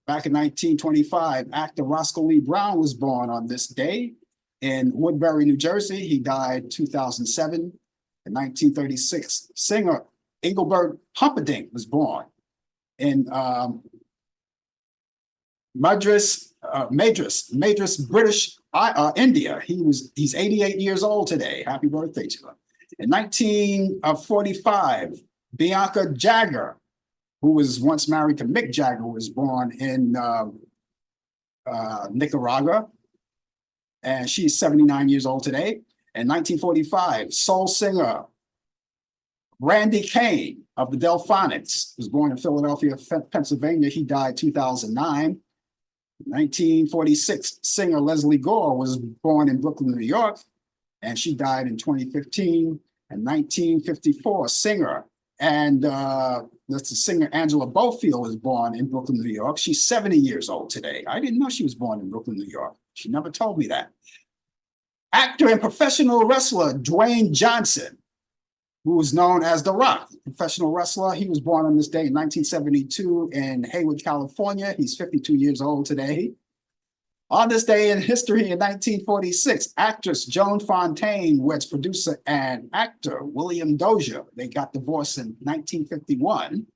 Back in 1925, actor Roscoe Lee Brown was born on this day in Woodbury, New Jersey. He died 2007. In 1936, singer Engelbert Humperdinck was born in Madras, British India. He's 88 years old today. Happy birthday to him. In 1945, Bianca Jagger, who was once married to Mick Jagger, was born in Nicaragua. and she's 79 years old today. In 1945, soul singer Randy Kane of the Delphonics was born in Philadelphia, Pennsylvania. He died 2009. 1946, singer Leslie Gore was born in Brooklyn, New York, and she died in 2015. And 1954, singer and that's the singer Angela Bofield was born in Brooklyn, New York. She's 70 years old today. I didn't know she was born in Brooklyn, New York. She never told me that. Actor and professional wrestler Dwayne Johnson, who was known as The Rock, professional wrestler. He was born on this day in 1972 in Hayward, California. He's 52 years old today. On this day in history in 1946, actress Joan Fontaine weds producer and actor William Dozier. They got divorced in 1951.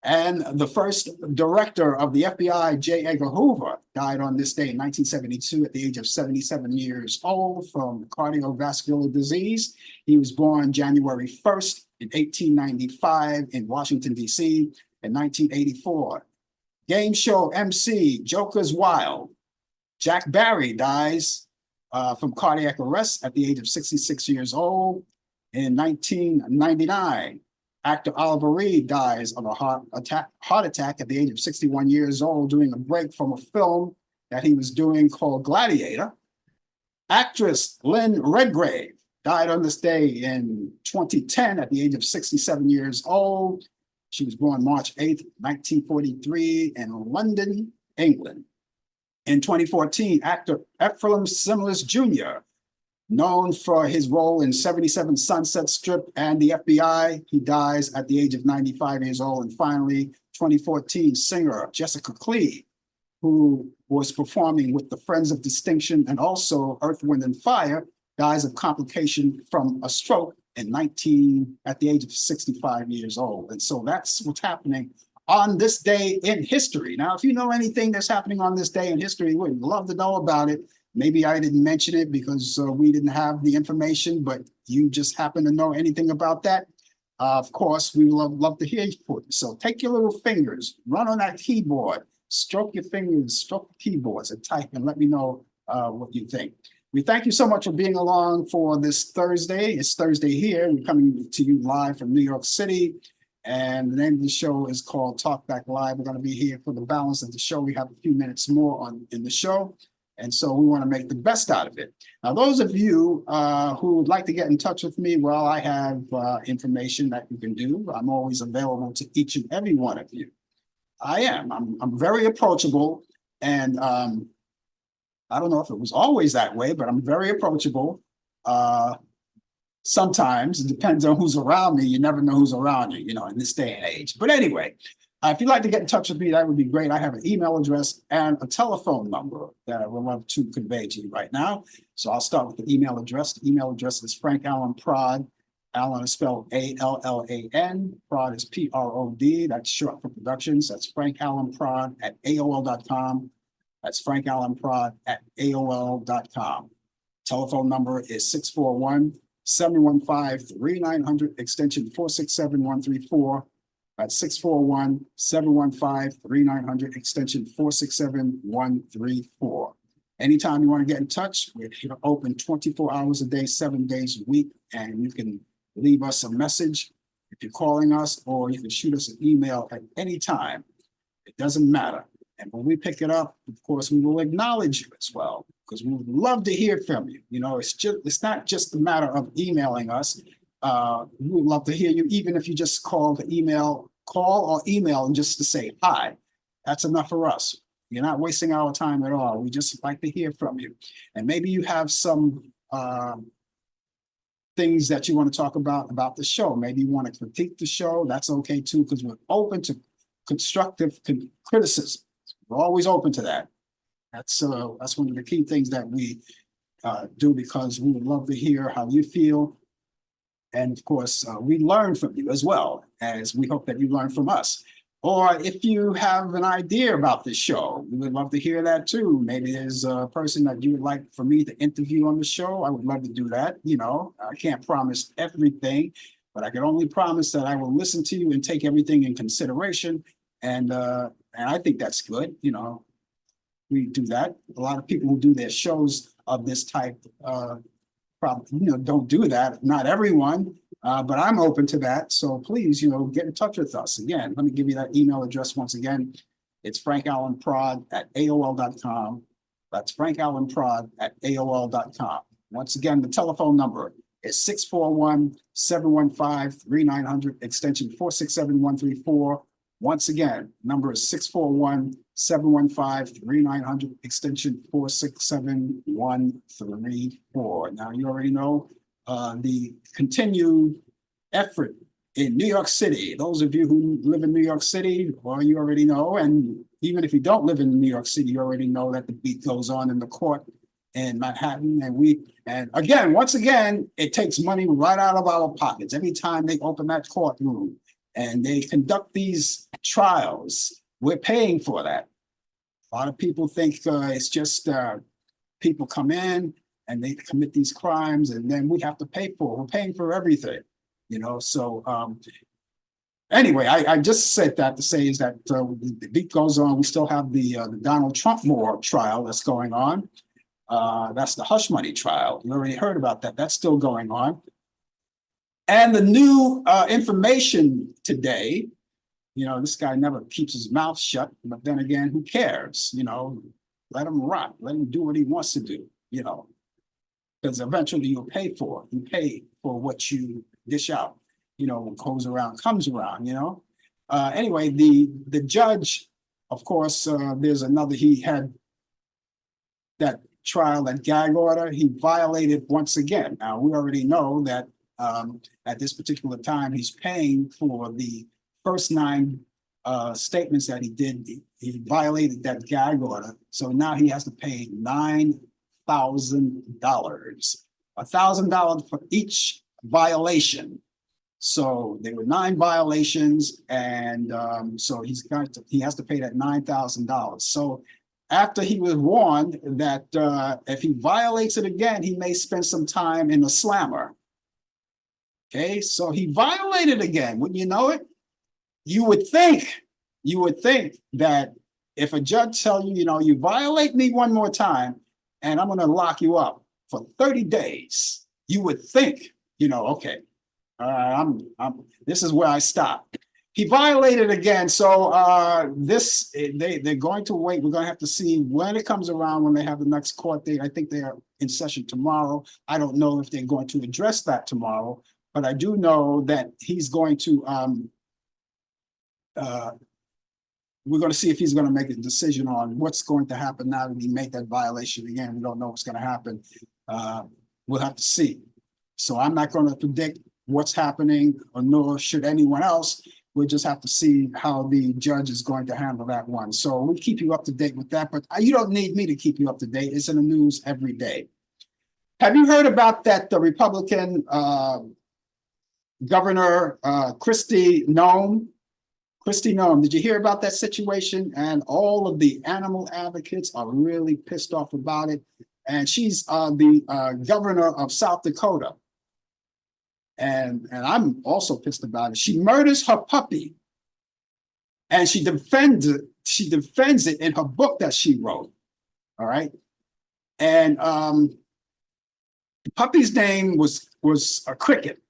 And the first director of the FBI, J. Edgar Hoover, died on this day in 1972 at the age of 77 years old from cardiovascular disease. He was born January 1st in 1895 in Washington, D.C. In 1984. Game show MC Joker's Wild. Jack Barry dies from cardiac arrest at the age of 66 years old. In 1999, actor Oliver Reed dies of a heart attack at the age of 61 years old during a break from a film that he was doing called Gladiator. Actress Lynn Redgrave died on this day in 2010 at the age of 67 years old. She was born March 8th, 1943 in London, England. In 2014, actor Ephraim Simlis Jr., known for his role in 77 Sunset Strip and the FBI, he dies at the age of 95 years old. And finally, 2014, singer Jessica Clee, who was performing with the Friends of Distinction and also Earth, Wind, and Fire, dies of complication from a stroke at the age of 65 years old. And so that's what's happening on this day in history. Now, if you know anything that's happening on this day in history, we'd love to know about it. Maybe I didn't mention it because we didn't have the information, but you just happen to know anything about that. Of course, we love to hear you. So take your little fingers, run on that keyboard, stroke your fingers, stroke the keyboards and type and let me know what you think. We thank you so much for being along for this Thursday. It's Thursday here. We're coming to you live from New York City. And the name of the show is called Talk Back Live. We're going to be here for the balance of the show. We have a few minutes more in the show. And so we want to make the best out of it. Now, those of you who would like to get in touch with me, well, I have information that you can do. I'm always available to each and every one of you. I am. I'm very approachable. And I don't know if it was always that way, but I'm very approachable. Sometimes it depends on who's around me. You never know who's around you, in this day and age. But anyway, if you'd like to get in touch with me, that would be great. I have an email address and a telephone number that I would love to convey to you right now. So I'll start with the email address. The email address is Frank Allan Prod. Allan is spelled A-L-L-A-N. Prod is P-R-O-D. That's short for productions. That's Frank Allan Prod at AOL.com. That's Frank Allan Prod at AOL.com. Telephone number is 641-715-3900, extension 467134. That's 641-715-3900, extension 467134. Anytime you want to get in touch, we're open 24 hours a day, 7 days a week, and you can leave us a message if you're calling us, or you can shoot us an email at any time. It doesn't matter. And when we pick it up, of course, we will acknowledge you as well, because we would love to hear from you. It's not just a matter of emailing us. We would love to hear you, even if you just call or email and just to say hi. That's enough for us. You're not wasting our time at all. We just like to hear from you. And maybe you have some things that you want to talk about the show. Maybe you want to critique the show. That's okay too, because we're open to constructive criticism. We're always open to that. That's one of the key things that we do, because we would love to hear how you feel. And of course, we learn from you as well, as we hope that you learn from us. Or if you have an idea about this show, we would love to hear that too. Maybe there's a person that you would like for me to interview on the show. I would love to do that. I can't promise everything, but I can only promise that I will listen to you and take everything in consideration. And I think that's good. We do that. A lot of people who do their shows of this type. Probably, don't do that. Not everyone, but I'm open to that. So please, get in touch with us. Again, let me give you that email address once again. It's frankallenprod@aol.com. That's frankallenprod@aol.com. Once again, the telephone number is 641-715-3900, extension 467-134. Once again, number is 641-715-3900, extension 467-134. Now, you already know the continued effort in New York City. Those of you who live in New York City, well, you already know. And even if you don't live in New York City, you already know that the beat goes on in the court in Manhattan. And again, once again, it takes money right out of our pockets. Every time they open that courtroom and they conduct these trials, we're paying for that. A lot of people think it's just people come in and they commit these crimes and then we have to pay for it. We're paying for everything, So anyway, I just said that to say is that the beat goes on. We still have the Donald Trump trial that's going on. That's the hush money trial. You already heard about that. That's still going on. And the new information today, this guy never keeps his mouth shut, but then again, who cares? Let him rock, let him do what he wants to do, because eventually you'll pay for it. You pay for what you dish out, what goes around comes around, Anyway, the judge, of course, there's another, he had that trial, that gag order, he violated once again. Now, we already know that at this particular time, he's paying for the first 9 statements that he did. He violated that gag order. So now he has to pay $9,000, $1,000 for each violation. So there were 9 violations, and so he has to pay that $9,000. So after he was warned that if he violates it again, he may spend some time in a slammer. Okay, so he violated again. Wouldn't you know it? You would think that if a judge tell you, you violate me one more time, and I'm going to lock you up for 30 days, you would think, okay, this is where I stop. He violated again, so they're going to wait. We're going to have to see when it comes around, when they have the next court date. I think they're in session tomorrow. I don't know if they're going to address that tomorrow, but I do know that he's going to. We're going to see if he's going to make a decision on what's going to happen now that he made that violation again. We don't know what's going to happen. We'll have to see. So I'm not going to predict what's happening, or nor should anyone else. We'll just have to see how the judge is going to handle that one. So we'll keep you up to date with that, but you don't need me to keep you up to date. It's in the news every day. Have you heard about that, the Republican Governor Kristi Noem? Kristi Noem, did you hear about that situation? And all of the animal advocates are really pissed off about it. And she's the governor of South Dakota. And I'm also pissed about it. She murders her puppy, and she defends it in her book that she wrote. All right, and the puppy's name was a Cricket,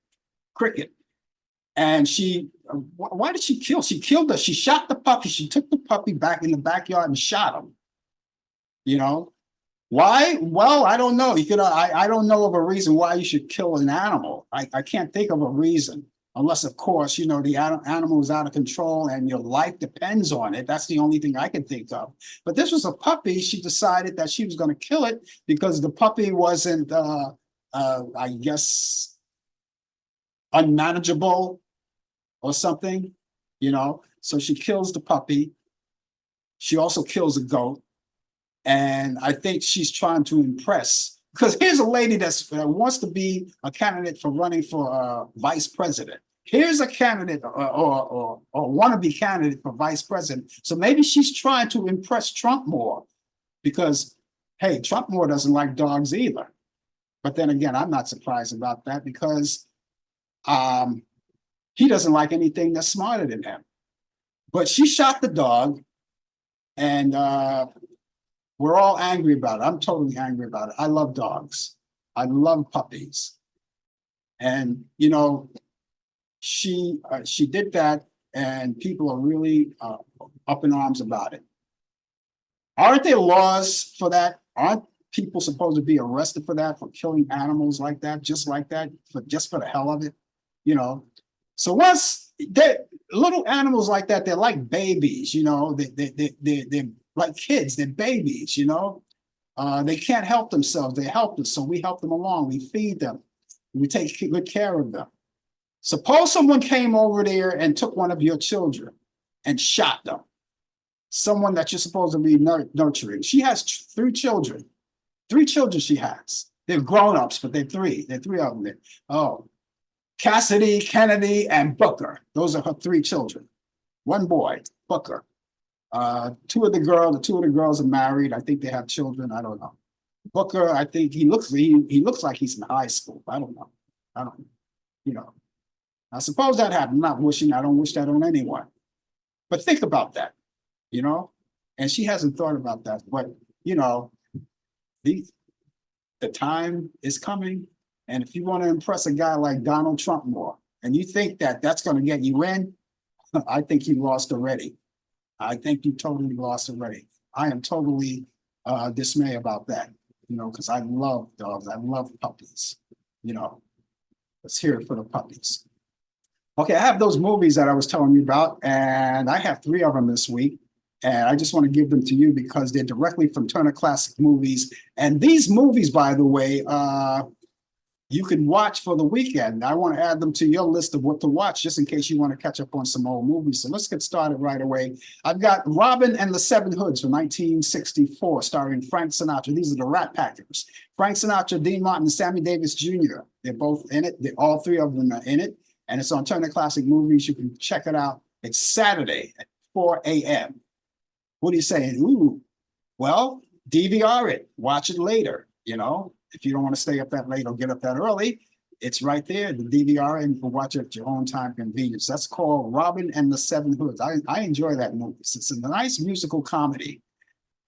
and she. Why did she kill? She killed her. She shot the puppy. She took the puppy back in the backyard and shot him. Why? Well, I don't know. I don't know of a reason why you should kill an animal. I can't think of a reason, unless, of course, the animal is out of control and your life depends on it. That's the only thing I can think of. But this was a puppy. She decided that she was going to kill it because the puppy wasn't, I guess, unmanageable or something, So she kills the puppy. She also kills a goat. And I think she's trying to impress, because here's a lady that wants to be a candidate for running for vice president. Here's a candidate or wannabe candidate for vice president. So maybe she's trying to impress Trump more because, hey, Trump more doesn't like dogs either. But then again, I'm not surprised about that because he doesn't like anything that's smarter than him. But she shot the dog, and We're all angry about it. I'm totally angry about it. I love dogs. I love puppies. And, you know, she did that, and people are really up in arms about it. Aren't there laws for that? Aren't people supposed to be arrested for that, for killing animals like that, just like that, just for the hell of it? You know, so once they little animals like that, they're like babies, you know, they're like kids, they're babies, you know. They can't help themselves, they're helpless, so we help them along, we feed them, we take good care of them. Suppose someone came over there and took one of your children and shot them. Someone that you're supposed to be nurturing. She has three children. Three children she has. They're grown-ups, but they're three. There are three of them there. Oh, Cassidy, Kennedy, and Booker. Those are her three children. One boy, Booker. Two of the girls are married. I think they have children. I don't know. Booker, I think he looks like he's in high school. I don't know. You know. I suppose that happened. I don't wish that on anyone. But think about that, you know? And she hasn't thought about that. But, you know, the time is coming. And if you want to impress a guy like Donald Trump more, and you think that that's going to get you in, I think you lost already. I think you totally lost already. I am totally dismayed about that, you know, because I love dogs. I love puppies, you know. Let's hear it for the puppies. Okay, I have those movies that I was telling you about, and I have 3 of them this week. And I just want to give them to you because they're directly from Turner Classic Movies. And these movies, by the way, you can watch for the weekend. I want to add them to your list of what to watch, just in case you want to catch up on some old movies. So let's get started right away. I've got Robin and the Seven Hoods from 1964, starring Frank Sinatra. These are the Rat Packers. Frank Sinatra, Dean Martin, and Sammy Davis Jr. They're both in it. All 3 of them are in it. And it's on Turner Classic Movies. You can check it out. It's Saturday at 4 a.m. What are you saying? Ooh, well, DVR it. Watch it later, you know. If you don't want to stay up that late or get up that early, it's right there, the DVR, and you can watch it at your own time convenience. That's called Robin and the Seven Hoods. I enjoy that movie. It's a nice musical comedy.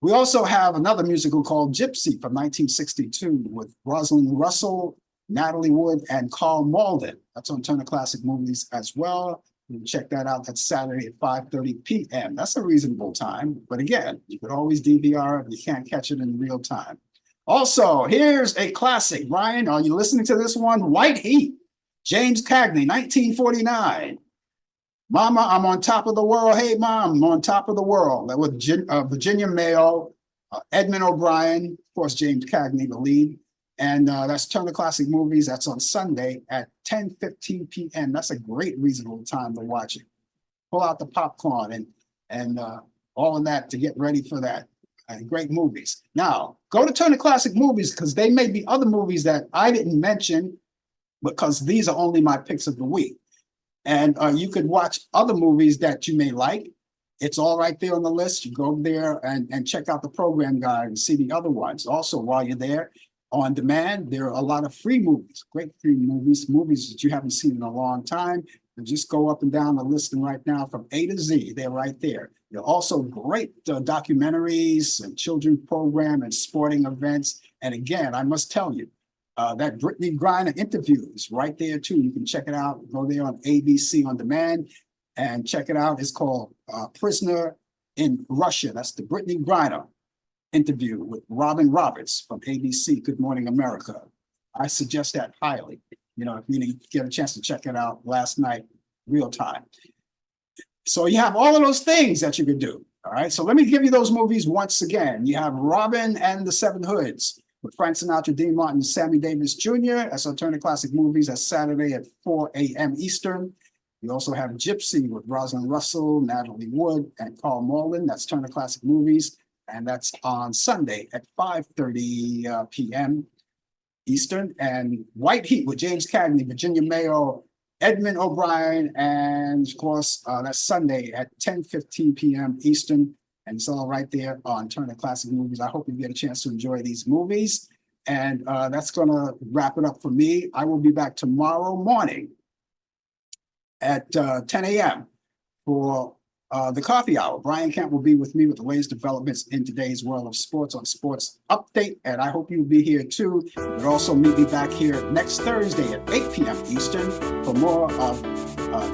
We also have another musical called Gypsy from 1962 with Rosalind Russell, Natalie Wood, and Carl Malden. That's on Turner Classic Movies as well. You can check that out. That's Saturday at 5:30 p.m. That's a reasonable time. But again, you could always DVR if you can't catch it in real time. Also, here's a classic. Brian, are you listening to this one? White Heat, James Cagney, 1949. Mama, I'm on top of the world. Hey, Mom, I'm on top of the world. That was Virginia Mayo, Edmund O'Brien, of course, James Cagney, the lead. And that's Turner Classic Movies. That's on Sunday at 10:15 p.m. That's a great reasonable time to watch it. Pull out the popcorn and all of that to get ready for that. Great movies. Now, go to Turner Classic Movies because they may be other movies that I didn't mention because these are only my picks of the week. And you could watch other movies that you may like. It's all right there on the list. You go there and check out the program guide and see the other ones. Also, while you're there, on demand, there are a lot of free movies, great free movies that you haven't seen in a long time. And just go up and down the list and right now from A to Z, they're right there. There are also great documentaries and children's program and sporting events. And again, I must tell you, that Brittany Griner interview is right there too. You can check it out. Go there on ABC On Demand and check it out. It's called Prisoner in Russia. That's the Brittany Griner interview with Robin Roberts from ABC, Good Morning America. I suggest that highly. You know, if you didn't get a chance to check it out last night, real time. So you have all of those things that you could do. All right. So let me give you those movies once again. You have Robin and the Seven Hoods with Frank Sinatra, Dean Martin, Sammy Davis Jr. That's on Turner Classic Movies. That's Saturday at 4 a.m. Eastern. You also have Gypsy with Rosalind Russell, Natalie Wood, and Carl Malden. That's Turner Classic Movies. And that's on Sunday at 5:30 p.m. Eastern. And White Heat with James Cagney, Virginia Mayo, Edmund O'Brien, and of course, that's Sunday at 10:15 p.m. Eastern. And it's all right there on Turner Classic Movies. I hope you get a chance to enjoy these movies. And that's going to wrap it up for me. I will be back tomorrow morning at 10 a.m. for the coffee hour. Brian Kemp will be with me with the latest developments in today's world of sports on Sports Update, and I hope you'll be here too. You'll also meet me back here next Thursday at 8 p.m. Eastern for more of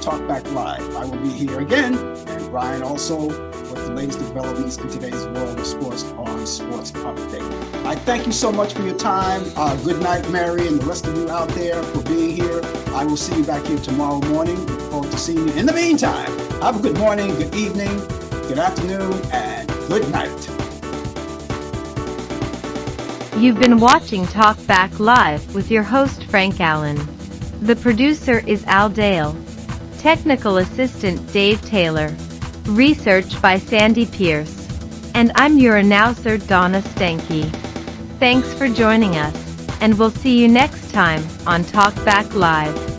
Talk Back Live. I will be here again, and Brian also with the latest developments in today's world of sports on Sports Update. I thank you so much for your time. Good night, Mary, and the rest of you out there for being here. I will see you back here tomorrow morning. Look forward to seeing you. In the meantime, have a good morning, good evening, good afternoon, and good night. You've been watching Talk Back Live with your host Frank Allan. The producer is Al Dale. Technical assistant Dave Taylor. Research by Sandy Pierce. And I'm your announcer Donna Stenke. Thanks for joining us, and we'll see you next time on Talk Back Live.